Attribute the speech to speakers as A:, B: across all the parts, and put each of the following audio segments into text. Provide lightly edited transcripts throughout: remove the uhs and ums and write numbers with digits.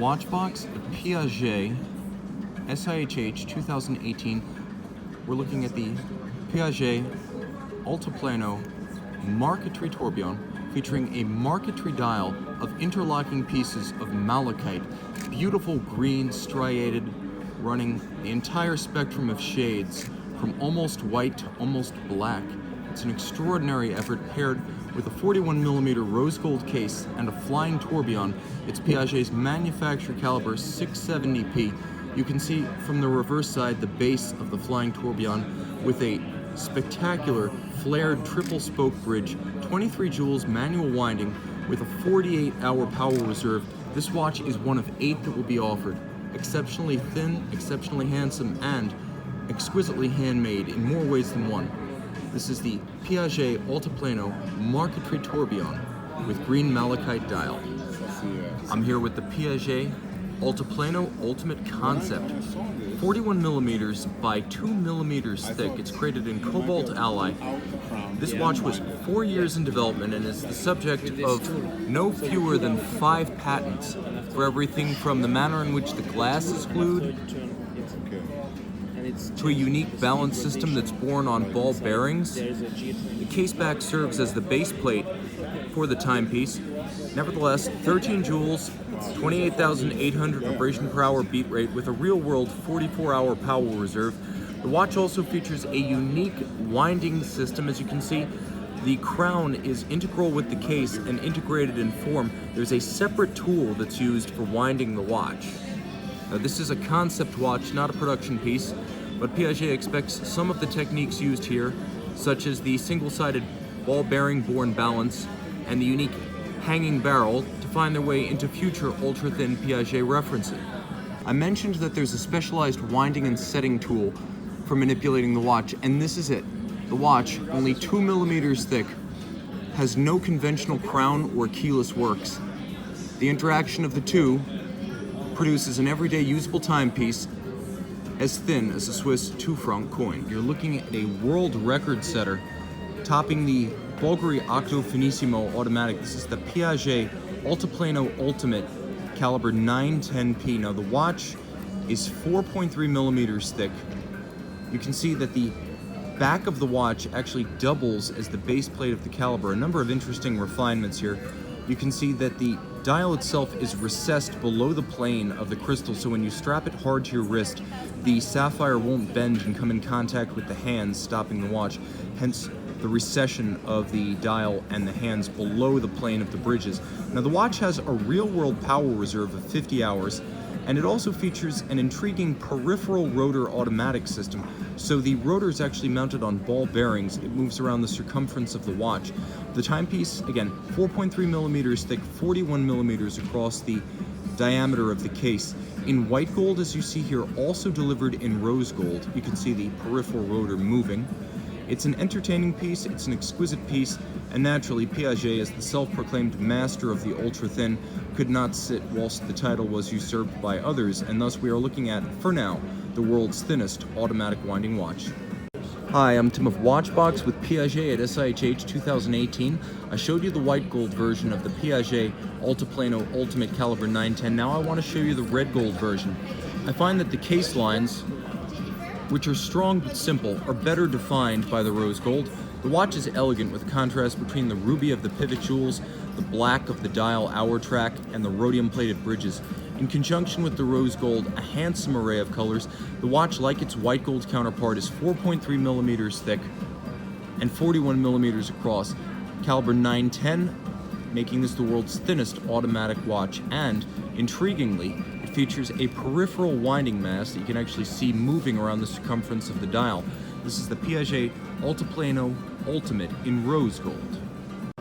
A: Watchbox, the Piaget SIHH 2018. We're looking at the Piaget Altiplano marquetry tourbillon, featuring a marquetry dial of interlocking pieces of malachite, beautiful green striated, running the entire spectrum of shades from almost white to almost black. It's an extraordinary effort paired with a 41mm rose gold case and a flying tourbillon. It's Piaget's manufacturer caliber 670p. You can see from the reverse side the base of the flying tourbillon with a spectacular flared triple spoke bridge, 23 joules manual winding with a 48-hour power reserve. This watch is one of 8 that will be offered. Exceptionally thin, exceptionally handsome, and exquisitely handmade in more ways than one. This is the Piaget Altiplano marquetry tourbillon with green malachite dial. I'm here with the Piaget Altiplano Ultimate Concept. 41mm by 2mm thick. It's created in cobalt-alloy. This watch was 4 years in development and is the subject of no fewer than 5 patents for everything from the manner in which the glass is glued to a unique balance system that's borne on ball bearings. The caseback serves as the base plate for the timepiece. Nevertheless, 13 joules, 28,800 vibration per hour beat rate with a real-world 44-hour power reserve. The watch also features a unique winding system. As you can see, the crown is integral with the case and integrated in form. There's a separate tool that's used for winding the watch. Now, this is a concept watch, not a production piece, but Piaget expects some of the techniques used here, such as the single-sided ball bearing borne balance and the unique hanging barrel, to find their way into future ultra-thin Piaget references. I mentioned that there's a specialized winding and setting tool for manipulating the watch, and this is it. The watch, only 2mm thick, has no conventional crown or keyless works. The interaction of the two produces an everyday usable timepiece as thin as a Swiss 2-franc coin. You're looking at a world record setter topping the Bulgari Octo Finissimo automatic. This is the Piaget Altiplano Ultimate caliber 910p. Now the watch is 4.3mm thick. You can see that the back of the watch actually doubles as the base plate of the caliber. A number of interesting refinements here. You can see that the dial itself is recessed below the plane of the crystal, so when you strap it hard to your wrist, the sapphire won't bend and come in contact with the hands, stopping the watch. Hence the recession of the dial and the hands below the plane of the bridges. Now the watch has a real-world power reserve of 50 hours, and it also features an intriguing peripheral rotor automatic system. So the rotor is actually mounted on ball bearings. It moves around the circumference of the watch. The timepiece, again, 4.3mm thick, 41mm across the diameter of the case. In white gold, as you see here, also delivered in rose gold. You can see the peripheral rotor moving. It's an entertaining piece, it's an exquisite piece, and naturally Piaget, as the self-proclaimed master of the ultra-thin, could not sit whilst the title was usurped by others, and thus we are looking at, for now, the world's thinnest automatic winding watch. Hi, I'm Tim of Watchbox with Piaget at SIHH 2018. I showed you the white gold version of the Piaget Altiplano Ultimate Caliber 910. Now I want to show you the red gold version. I find that the case lines, which are strong but simple, are better defined by the rose gold. The watch is elegant with contrast between the ruby of the pivot jewels, the black of the dial hour track, and the rhodium-plated bridges. In conjunction with the rose gold, a handsome array of colors, the watch, like its white gold counterpart, is 4.3mm thick and 41mm across, caliber 910, making this the world's thinnest automatic watch, and, intriguingly, it features a peripheral winding mass that you can actually see moving around the circumference of the dial. This is the Piaget Altiplano Ultimate in rose gold.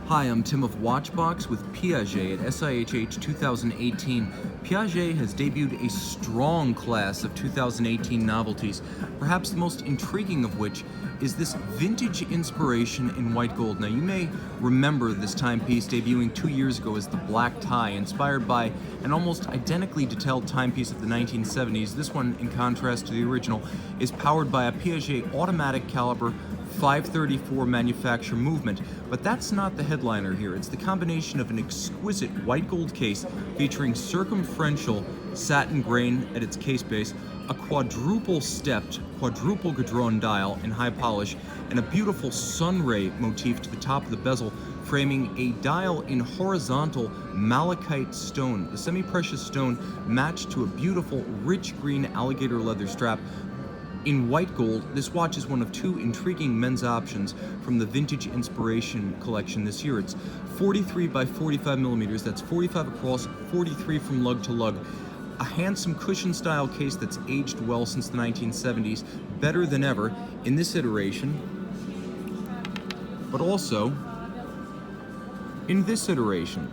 A: Hi, I'm Tim of Watchbox with Piaget at SIHH 2018. Piaget has debuted a strong class of 2018 novelties, perhaps the most intriguing of which is this vintage inspiration in white gold. Now, you may remember this timepiece debuting 2 years ago as the black tie, inspired by an almost identically detailed timepiece of the 1970s. This one, in contrast to the original, is powered by a Piaget automatic caliber 534 manufacture movement, but that's not the headliner here. It's the combination of an exquisite white gold case featuring circumferential satin grain at its case base, a quadruple stepped, quadruple gadron dial in high polish, and a beautiful sunray motif to the top of the bezel, framing a dial in horizontal malachite stone, the semi-precious stone matched to a beautiful rich green alligator leather strap. In white gold, this watch is one of two intriguing men's options from the Vintage Inspiration collection this year. It's 43 by 45 millimeters, that's 45 across, 43 from lug to lug. A handsome cushion style case that's aged well since the 1970s, better than ever in this iteration, but also in this iteration.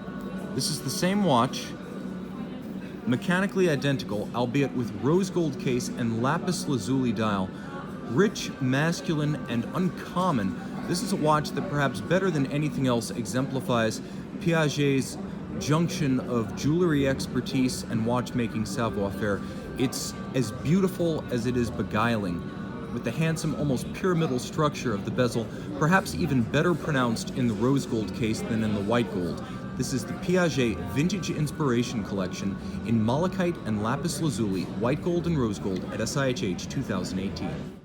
A: This is the same watch, mechanically identical, albeit with rose gold case and lapis lazuli dial. Rich, masculine, and uncommon, this is a watch that perhaps better than anything else exemplifies Piaget's junction of jewelry expertise and watchmaking savoir-faire. It's as beautiful as it is beguiling, with the handsome, almost pyramidal structure of the bezel, perhaps even better pronounced in the rose gold case than in the white gold. This is the Piaget Vintage Inspiration Collection in malachite and lapis lazuli, white gold and rose gold at SIHH 2018.